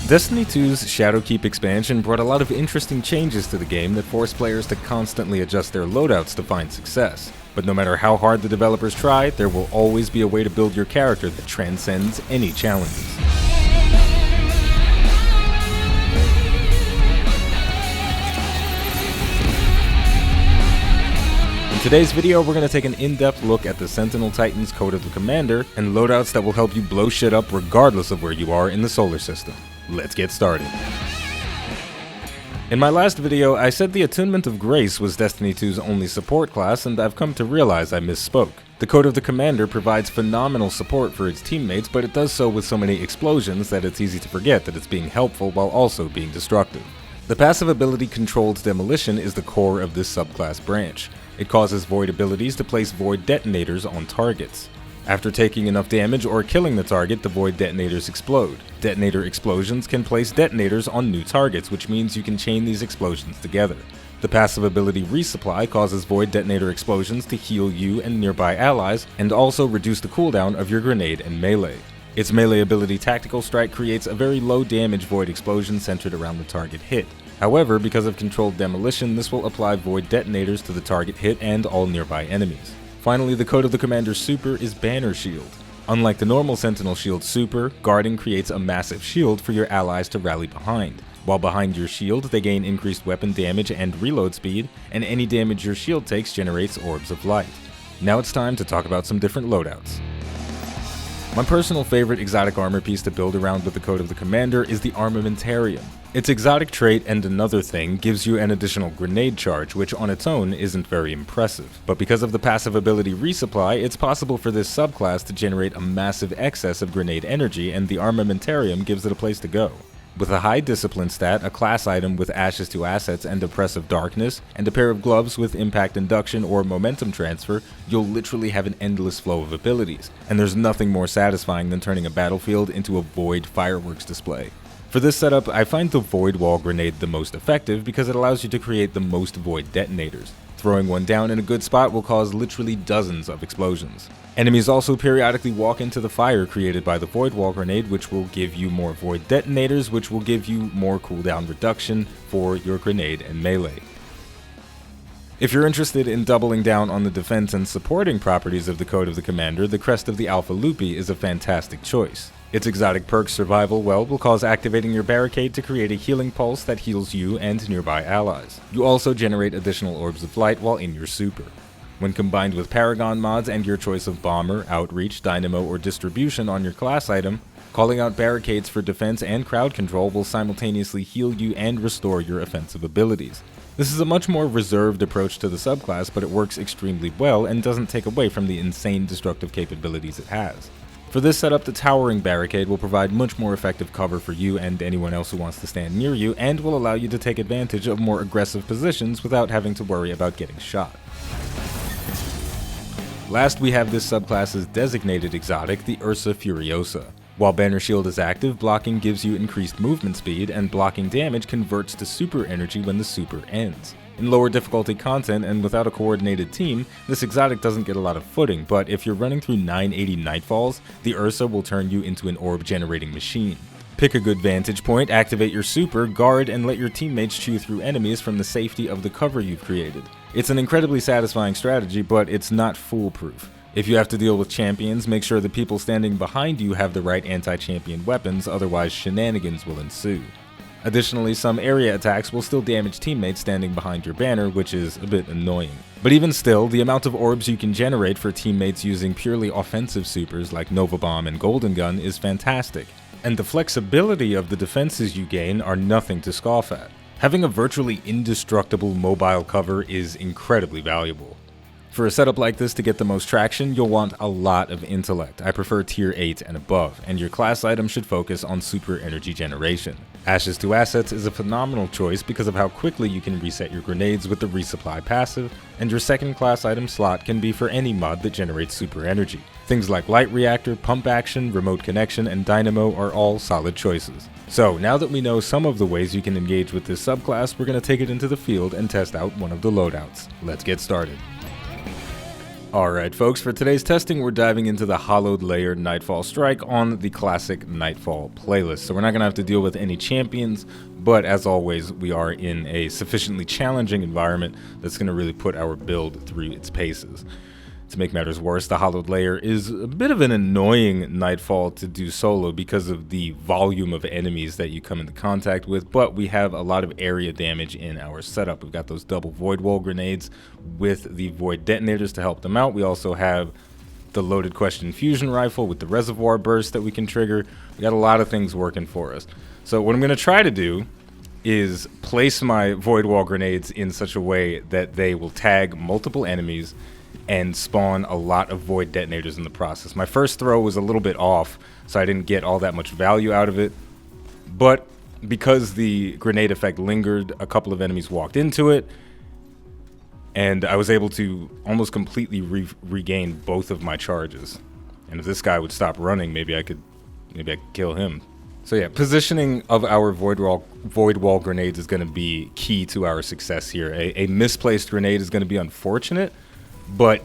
Destiny 2's Shadowkeep expansion brought a lot of interesting changes to the game that forced players to constantly adjust their loadouts to find success. But no matter how hard the developers try, there will always be a way to build your character that transcends any challenges. In today's video, we're going to take an in-depth look at the Sentinel Titan's Code of the Commander and loadouts that will help you blow shit up regardless of where you are in the solar system. Let's get started. In my last video, I said the Attunement of Grace was Destiny 2's only support class, and I've come to realize I misspoke. The Code of the Commander provides phenomenal support for its teammates, but it does so with so many explosions that it's easy to forget that it's being helpful while also being destructive. The passive ability Controlled Demolition is the core of this subclass branch. It causes void abilities to place void detonators on targets. After taking enough damage or killing the target, the void detonators explode. Detonator explosions can place detonators on new targets, which means you can chain these explosions together. The passive ability Resupply causes void detonator explosions to heal you and nearby allies, and also reduce the cooldown of your grenade and melee. Its melee ability Tactical Strike creates a very low damage void explosion centered around the target hit. However, because of Controlled Demolition, this will apply void detonators to the target hit and all nearby enemies. Finally, the Code of the Commander's super is Banner Shield. Unlike the normal Sentinel Shield super, guarding creates a massive shield for your allies to rally behind. While behind your shield, they gain increased weapon damage and reload speed, and any damage your shield takes generates orbs of light. Now it's time to talk about some different loadouts. My personal favorite exotic armor piece to build around with the Code of the Commander is the Armamentarium. Its exotic trait and another thing gives you an additional grenade charge, which on its own isn't very impressive. But because of the passive ability Resupply, it's possible for this subclass to generate a massive excess of grenade energy, and the Armamentarium gives it a place to go. With a high discipline stat, a class item with Ashes to Assets and Oppressive Darkness, and a pair of gloves with Impact Induction or Momentum Transfer, you'll literally have an endless flow of abilities, and there's nothing more satisfying than turning a battlefield into a void fireworks display. For this setup, I find the Void Wall Grenade the most effective because it allows you to create the most void detonators. Throwing one down in a good spot will cause literally dozens of explosions. Enemies also periodically walk into the fire created by the Void Wall Grenade, which will give you more void detonators, which will give you more cooldown reduction for your grenade and melee. If you're interested in doubling down on the defense and supporting properties of the Code of the Commander, the Crest of the Alpha Lupi is a fantastic choice. Its exotic perk Survival Well will cause activating your barricade to create a healing pulse that heals you and nearby allies. You also generate additional orbs of light while in your super. When combined with Paragon mods and your choice of Bomber, Outreach, Dynamo, or Distribution on your class item, calling out barricades for defense and crowd control will simultaneously heal you and restore your offensive abilities. This is a much more reserved approach to the subclass, but it works extremely well and doesn't take away from the insane destructive capabilities it has. For this setup, the Towering Barricade will provide much more effective cover for you and anyone else who wants to stand near you, and will allow you to take advantage of more aggressive positions without having to worry about getting shot. Last, we have this subclass's designated exotic, the Ursa Furiosa. While Banner Shield is active, blocking gives you increased movement speed, and blocking damage converts to super energy when the super ends. In lower difficulty content and without a coordinated team, this exotic doesn't get a lot of footing, but if you're running through 980 Nightfalls, the Ursa will turn you into an orb generating machine. Pick a good vantage point, activate your super, guard, and let your teammates chew through enemies from the safety of the cover you've created. It's an incredibly satisfying strategy, but it's not foolproof. If you have to deal with champions, make sure the people standing behind you have the right anti-champion weapons, otherwise shenanigans will ensue. Additionally, some area attacks will still damage teammates standing behind your banner, which is a bit annoying. But even still, the amount of orbs you can generate for teammates using purely offensive supers like Nova Bomb and Golden Gun is fantastic, and the flexibility of the defenses you gain are nothing to scoff at. Having a virtually indestructible mobile cover is incredibly valuable. For a setup like this to get the most traction, you'll want a lot of intellect. I prefer tier 8 and above, and your class item should focus on super energy generation. Ashes to Assets is a phenomenal choice because of how quickly you can reset your grenades with the Resupply passive, and your second class item slot can be for any mod that generates super energy. Things like Light Reactor, Pump Action, Remote Connection, and Dynamo are all solid choices. So now that we know some of the ways you can engage with this subclass, we're going to take it into the field and test out one of the loadouts. Let's get started. Alright folks, for today's testing we're diving into the hollowed layer Nightfall strike on the classic Nightfall playlist. So we're not going to have to deal with any champions, but as always we are in a sufficiently challenging environment that's going to really put our build through its paces. To make matters worse, the hollowed layer is a bit of an annoying Nightfall to do solo because of the volume of enemies that you come into contact with, but we have a lot of area damage in our setup. We've got those double void wall grenades with the void detonators to help them out. We also have the loaded question fusion rifle with the reservoir burst that we can trigger. We got a lot of things working for us. So what I'm going to try to do is place my void wall grenades in such a way that they will tag multiple enemies and spawn a lot of void detonators in the process. My first throw was a little bit off, so I didn't get all that much value out of it, but because the grenade effect lingered, a couple of enemies walked into it, and I was able to almost completely regain both of my charges. And if this guy would stop running, maybe I could kill him. So yeah, positioning of our void wall grenades is going to be key to our success here. A misplaced grenade is going to be unfortunate, but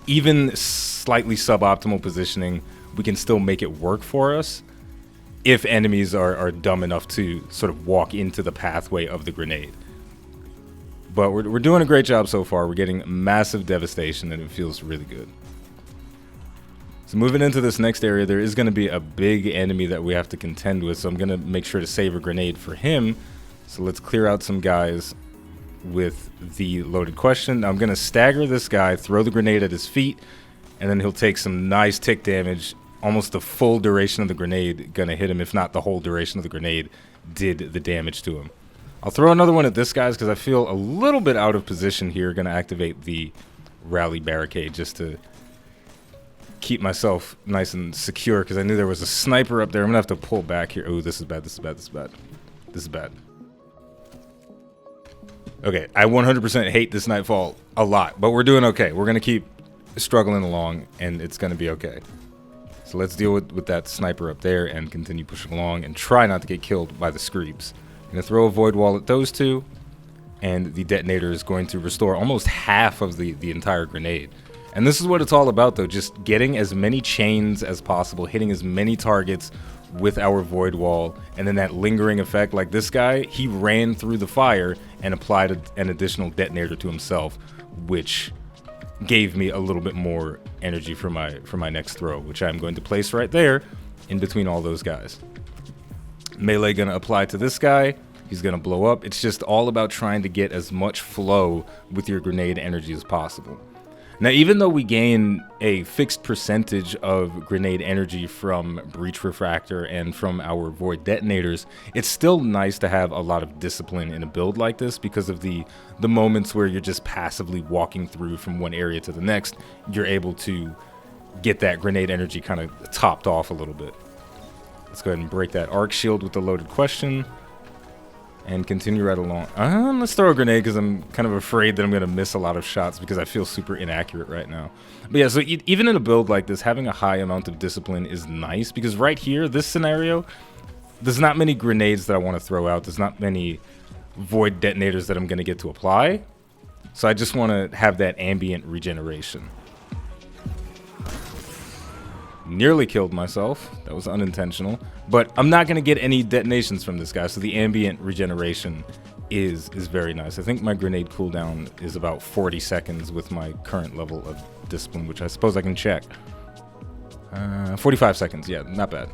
even slightly suboptimal positioning, we can still make it work for us if enemies are dumb enough to sort of walk into the pathway of the grenade. But we're doing a great job so far. We're getting massive devastation and it feels really good. So moving into this next area, there is going to be a big enemy that we have to contend with, so I'm going to make sure to save a grenade for him. So let's clear out some guys with the loaded question. I'm going to stagger this guy, throw the grenade at his feet, and then he'll take some nice tick damage. Almost the full duration of the grenade going to hit him, if not the whole duration of the grenade did the damage to him. I'll throw another one at this guy because I feel a little bit out of position here. Going to activate the rally barricade just to keep myself nice and secure because I knew there was a sniper up there. I'm going to have to pull back here. Oh, this is bad, this is bad, this is bad. This is bad. Okay, I 100% hate this Nightfall a lot, but we're doing okay. We're going to keep struggling along, and it's going to be okay. So let's deal with that sniper up there and continue pushing along and try not to get killed by the screeps. I'm going to throw a void wall at those two, and the detonator is going to restore almost half of the entire grenade. And this is what it's all about, though, just getting as many chains as possible, hitting as many targets with our void wall, and then that lingering effect. Like this guy, he ran through the fire and applied an additional detonator to himself, which gave me a little bit more energy for my next throw, which I'm going to place right there in between all those guys. Melee gonna apply to this guy. He's gonna blow up. It's just all about trying to get as much flow with your grenade energy as possible. Now, even though we gain a fixed percentage of grenade energy from breach refractor and from our void detonators, it's still nice to have a lot of discipline in a build like this because of the moments where you're just passively walking through from one area to the next. You're able to get that grenade energy kind of topped off a little bit. Let's go ahead and break that arc shield with the loaded question and continue right along. Let's throw a grenade because I'm kind of afraid that I'm going to miss a lot of shots because I feel super inaccurate right now. But yeah, so even in a build like this, having a high amount of discipline is nice because right here, this scenario, there's not many grenades that I want to throw out. There's not many void detonators that I'm going to get to apply. So I just want to have that ambient regeneration. Nearly killed myself. That was unintentional. But I'm not going to get any detonations from this guy, so the ambient regeneration is very nice. I think my grenade cooldown is about 40 seconds with my current level of discipline, which I suppose I can check. 45 seconds, yeah, not bad.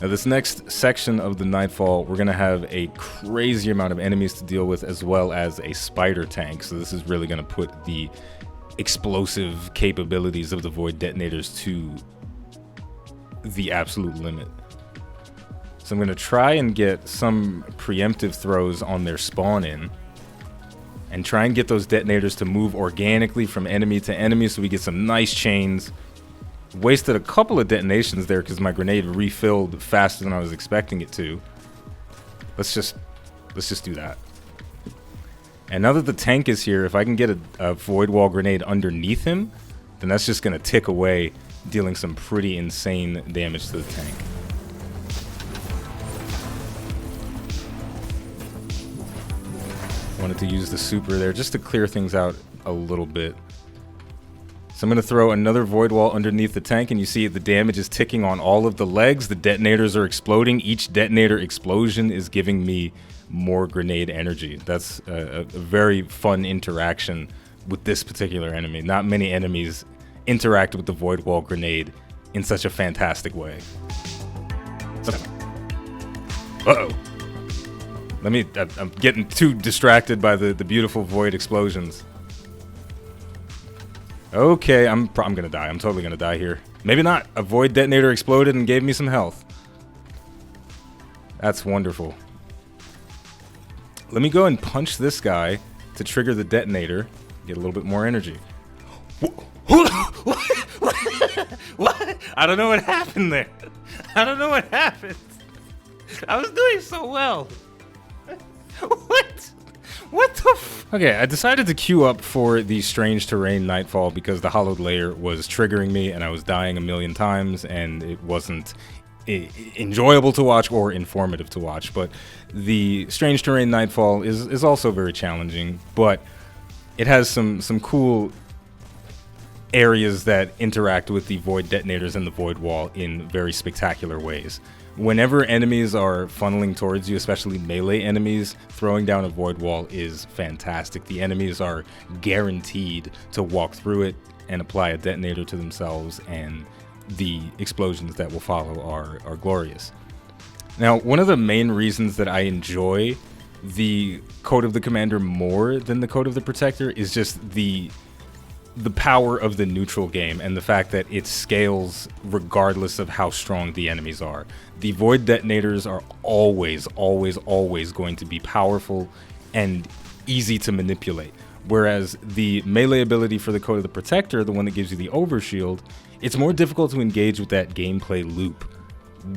Now this next section of the Nightfall, we're going to have a crazy amount of enemies to deal with as well as a spider tank, so this is really going to put the explosive capabilities of the void detonators to the absolute limit. So I'm going to try and get some preemptive throws on their spawn in and try and get those detonators to move organically from enemy to enemy so we get some nice chains. Wasted a couple of detonations there because my grenade refilled faster than I was expecting it to. Let's just do that. And now that the tank is here, if I can get a void wall grenade underneath him, then that's just going to tick away, dealing some pretty insane damage to the tank. Wanted to use the super there just to clear things out a little bit. So I'm going to throw another void wall underneath the tank, and you see the damage is ticking on all of the legs. The detonators are exploding. Each detonator explosion is giving me more grenade energy. That's a very fun interaction with this particular enemy. Not many enemies interact with the void wall grenade in such a fantastic way. Uh-oh. I'm getting too distracted by the beautiful void explosions. Okay, I'm gonna die. I'm totally gonna die here. Maybe not. A void detonator exploded and gave me some health. That's wonderful. Let me go and punch this guy to trigger the detonator. Get a little bit more energy. What? I don't know what happened there. I don't know what happened. I was doing so well. What? What the f— Okay, I decided to queue up for the Strange Terrain Nightfall because the hollowed layer was triggering me and I was dying a million times and it wasn't enjoyable to watch or informative to watch. But the Strange Terrain Nightfall is also very challenging, but it has some cool areas that interact with the void detonators and the void wall in very spectacular ways. Whenever enemies are funneling towards you, especially melee enemies, throwing down a void wall is fantastic. The enemies are guaranteed to walk through it and apply a detonator to themselves, and the explosions that will follow are glorious. Now, one of the main reasons that I enjoy the Code of the Commander more than the Code of the Protector is just the power of the neutral game and the fact that it scales regardless of how strong the enemies are. The void detonators are always going to be powerful and easy to manipulate. Whereas the melee ability for the Code of the Protector, the one that gives you the overshield, it's more difficult to engage with that gameplay loop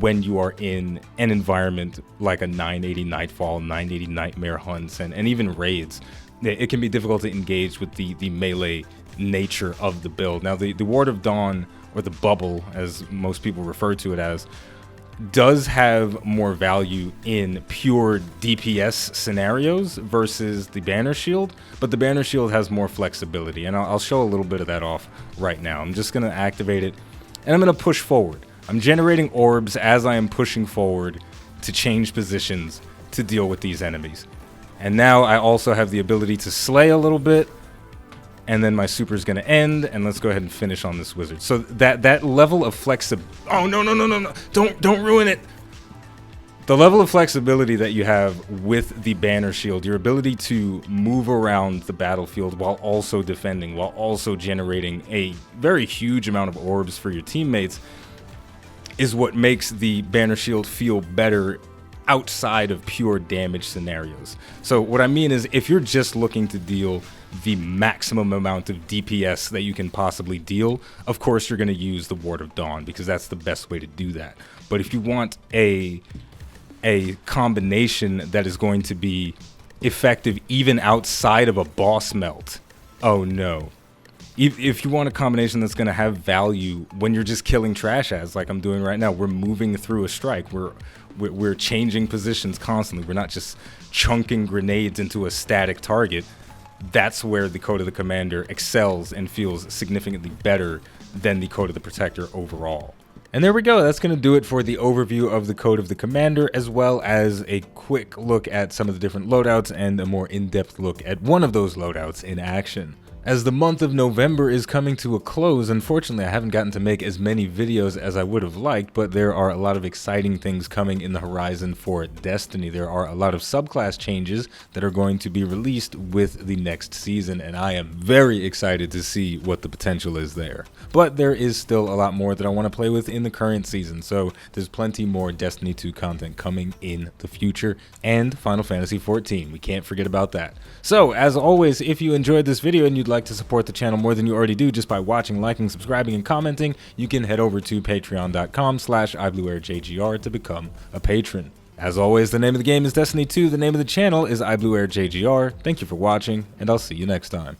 when you are in an environment like a 980 Nightfall, 980 Nightmare Hunts, and even raids. It can be difficult to engage with the melee nature of the build. Now, the Ward of Dawn, or the Bubble, as most people refer to it as, does have more value in pure DPS scenarios versus the Banner Shield, but the Banner Shield has more flexibility, and I'll show a little bit of that off right now. I'm just going to activate it, and I'm going to push forward. I'm generating orbs as I am pushing forward to change positions to deal with these enemies. And now I also have the ability to slay a little bit, and then my super is going to end, and let's go ahead and finish on this wizard. So that level of flexibility— oh, no, don't ruin it. The level of flexibility that you have with the Banner Shield, your ability to move around the battlefield while also defending, while also generating a very huge amount of orbs for your teammates, is what makes the Banner Shield feel better outside of pure damage scenarios. So what I mean is, if you're just looking to deal the maximum amount of DPS that you can possibly deal, of course you're going to use the Ward of Dawn because that's the best way to do that. But if you want a combination that is going to be effective even outside of a boss melt, oh no. If you want a combination that's going to have value when you're just killing trash ads like I'm doing right now, we're moving through a strike, we're changing positions constantly, we're not just chunking grenades into a static target. That's where the Code of the Commander excels and feels significantly better than the Code of the Protector overall. And there we go, that's going to do it for the overview of the Code of the Commander, as well as a quick look at some of the different loadouts and a more in-depth look at one of those loadouts in action. As the month of November is coming to a close, unfortunately I haven't gotten to make as many videos as I would have liked, but there are a lot of exciting things coming in the horizon for Destiny. There are a lot of subclass changes that are going to be released with the next season, and I am very excited to see what the potential is there. But there is still a lot more that I want to play with in the current season, so there's plenty more Destiny 2 content coming in the future, and Final Fantasy XIV. We can't forget about that. So, as always, if you enjoyed this video and you'd like to support the channel more than you already do just by watching, liking, subscribing, and commenting, you can head over to patreon.com/iBluairJgR to become a patron. As always, the name of the game is Destiny 2, the name of the channel is iBluairJgR. Thank you for watching, and I'll see you next time.